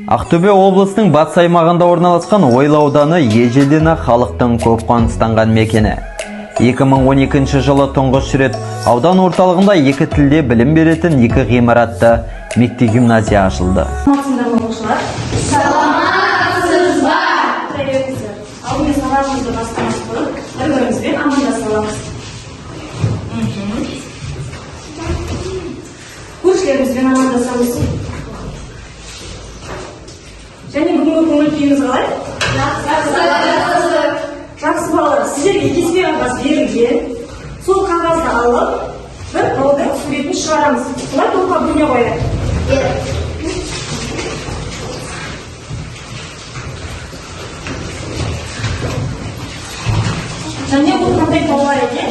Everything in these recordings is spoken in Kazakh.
Ақтөбе облысының батыс аймағында орналасқан Ойыл ауданы ежелден халықтың көп қоныстанған мекені. 2012 жылы тұңғыш рет аудан орталығында екі тілде білім беретін екі ғимаратты мектеп-гимназия ашылды. Саламатсыз ба? Алдымен сабағымызды бастамас бұрын бір-бірімізбен амандаламыз. Көршілерімізбен амандасамыз. Және бүгінгі көңіл күйіңіз қалай? Жақсы балалар, сіздерге кеспе қағаз берілген. Сол қағазды алып, бір таудың суретін шығарамыз. Бұлай топқа бөліне қояйық. Және бұл қандай таулар екен?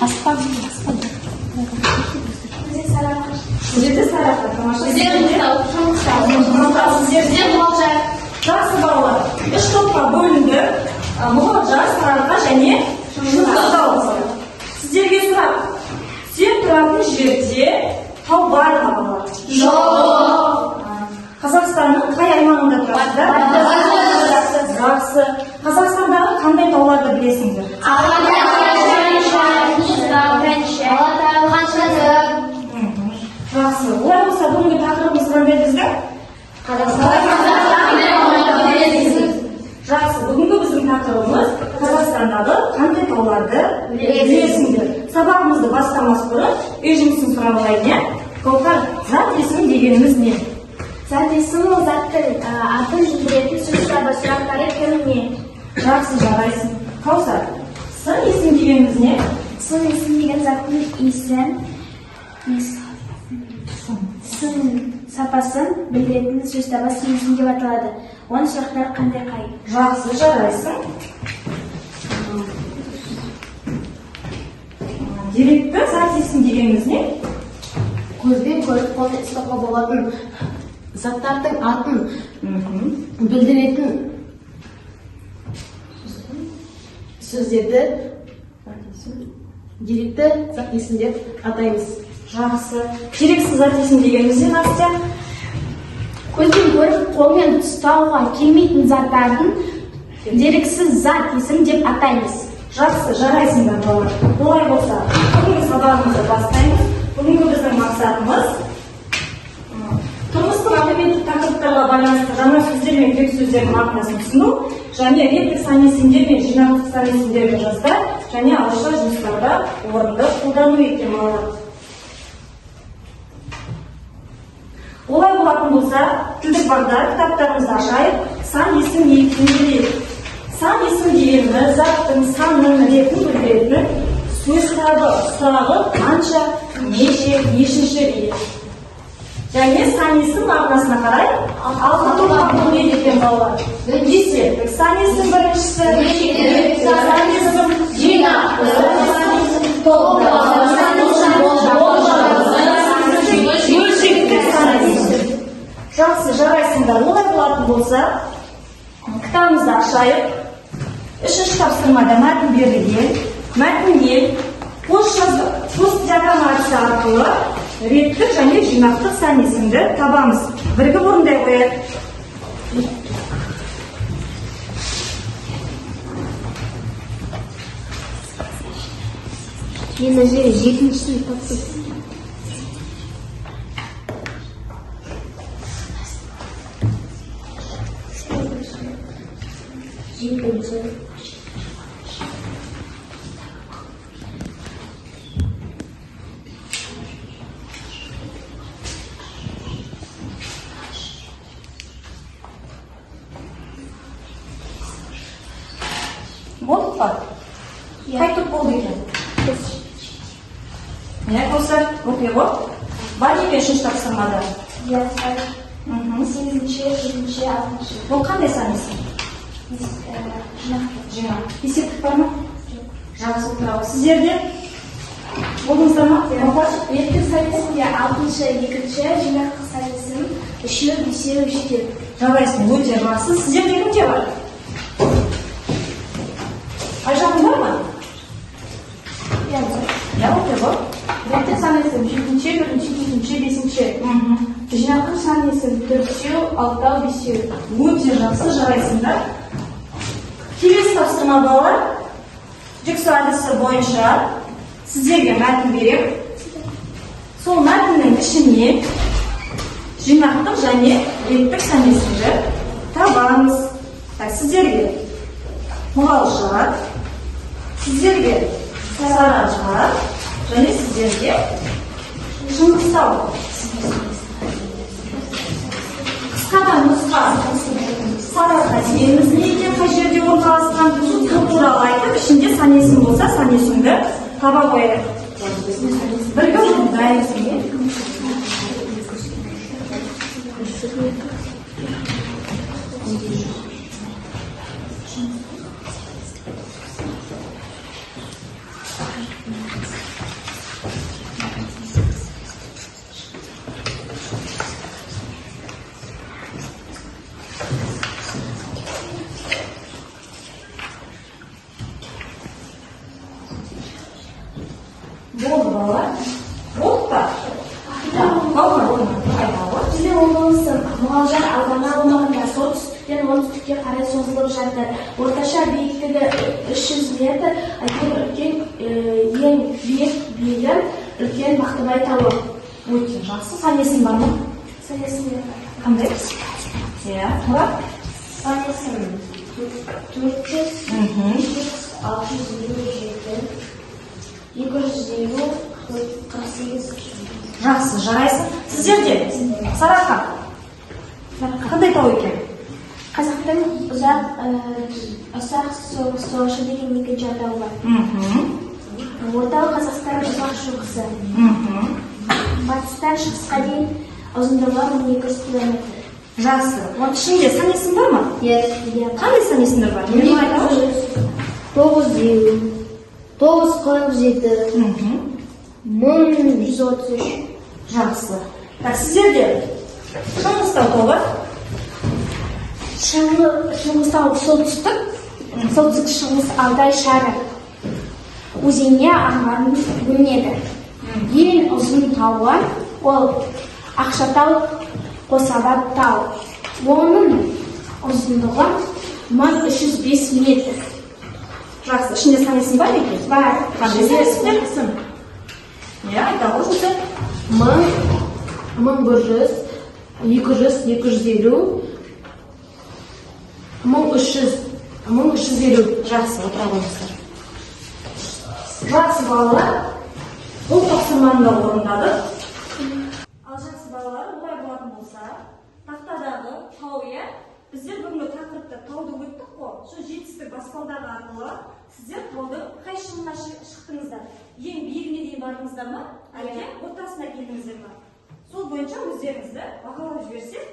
Аспан. Сіздерде Сарыағаш, тамаша. Сіздерде Мұғалжар. Жақсы балалар, үш топқа бөлінді. Мұғалжар, Сарыағаш және Шыңғыстау. Сіздерге сұрақ, сен тұратын жерде тау бар ма балалар? Жоқ. Қазақстанның қай аймағында тұрасыздар? Жақсы. Қазақстандағы қандай тауларды білесіңдер? Жақсы. Олай болса бүгінгі тақырыбымыз қандай біздің? Жақсы. Бүгінгі біздің тақырыбымыз Қазақстандағы қандай тауларды білесіңдер? Сабағымызды бастамас бұрын үй жұмысын сұрап алайын. Каукар, зат есім дегеніміз не? Зат есім ол заттың атын білдіретін сөз табы сұрақтары кіміне? Жақсы, жарайсың. Каусар, сын есім дегеніміз не? Сын есім деген заттың иісін, сын сапасын білдіретін сөз табы сын есім деп аталады. Оның сұрақтары қандай қай? Жақсы, жарайсың. Деректі зат есім дегеніміз не? Көзбен көріп қолмен ұстауға болатын заттардың атын білдіретін сөздерді деректі зат есім деп атаймыз. Жақсы. Дерексіз зат есім дегеніміз не, Настя? Көзбен көріп қолмен ұстауға келмейтін заттардың дерексіз зат есім деп атаймыз. Жақсы, жарайсыңдар балалар. Олай болса, бүгінгі сабағымызды бастаймыз. Бүгінгі біздің мақсатымыз тұрмыстық әлеуметтік тақырыптарға байланысты жаңа сөздер мен грек сөздерінің мағынасын түсіну, және реттік сан есімдер мен жинақтық сан есімдерді жазда және ауызша жұмыстарда орынды қолдану екен балалар. Олай болатын болса, тілдік бағда кітаптарымызды ашайық, сан есім не екенін білейік. Сан есім дегеніміз заттың санның ретін білдіретін сөз табы, сұрағы қанша, неше, нешінші дейді. Және сан есім мағынасына қарай алты топқа бөлінеді екен балалар. Есептік сан есім біріншісі, сан есім жинақты, сан есім топтағы, сан есім бөлшектік сан есім. Жақсы, жарайсыңдар. Олай болатын болса, кітабымызды ашайық. Үшінші тапсырмада мәтін берілген. Мәтінге пост диаграммасы арқылы реттік және жинақтық сан есімді табамыз. Бірігіп орындай қояйық. Мына жері жетіншісін тапсыз. Болды па? Қай топ болды екен? Міне болса, оқи ғой. Бар екен үшінші тапсырмада. Сегізінші, жетінші, алтыншы. Бұл қандай сан есім? Жинақ. Есептік бар ма? Жақсы, тұрау. Сіздерде? Болдыңыздар ма? Реттік сан есімде алтыншы, екінші, жинақтық сан есім, үшеу, бесеу, жетеу. Жарайсың, өте жақсы. Сіздерде кімде бар? Айжан бар ма? Иә, Ya, oke, Bob. Rette sanırsın. Çünkü birінші, екінші, санайсың 4-еу, 6-ау, 5-еу. Өте жақсы, жарайсыңдар. Келесі тапсырма балалар. Жүксі әдісі бойынша сіздерге мәтін берем. Сол мәтіннің ішіне жинақтық және реттік санесімді табамыз. Сіздерге мұғалжар, сіздерге сарыажар және сіздерге шыңғыстау. Қысқадан нұсқа сарыажар дегеніміз не екен, қай жерде орналасқан сол туралы айтып, ішінде санесім болса санесімді таба қояйық. Бірге орындаймыз. Болды балалар. Болды па? Біздің облысы Мұғалжар ауданы аумағында солтүстіктен оңтүстікке қарай созылып жатыр. Орташа биіктігі 300 метр, ең биік биігім үлкен Бақтыбай тауы. Өте жақсы. Санесім бар ма? Санесім бар. Қандай? Иә, Мұрат? Санесім 400, 657, 250, 48. Жақсы, жарайсың. Сіздерде? Сарыарқа. Қандай тау екен? Қазақтың ұсақ соғышы деген екінші атауы бар. Орталық Қазақстан ұзақ шоқысы. Батыстан шығысқа дейін ұзындығы 1200 километр. Жақсы. Оның ішінде санесім бар ма? Иә. Қандай санесімдер бар? Мен айтамын. 900, 947, 1133. Жақсы. Сіздерде? Шыңғыстау тобы? Шыңғыстау солтүстік шығыс Алтай шары өзеніне ағарын бөлінеді. Ең ұзын тауы ол Ақшатау, Қосабат тау. Оның ұзындығы 1305 метр. Жақсы. Ішінде санесім бар екен? Бар. Қандай санесімдер? Иә, айта ғой. 1100, 200, 250, 1350. Жақсы, отыра қойыңыздар. Жақсы балалар, бұл тапсырманы да орындадық. Ал жақсы балалар, олай болатын болса, тақтадағы тау, иә? Біздер бүгінгі тақырыпта тауды өттік қой. Şu жетістік баспалдағы арқылы сіздер таудың қай шыңына шықтыңыздар? Ең биігіне дейін бардыңыздар ма? Әлде ортасына келдіңіздер ма? Сол бойынша өздеріңізді бағалап жіберсек,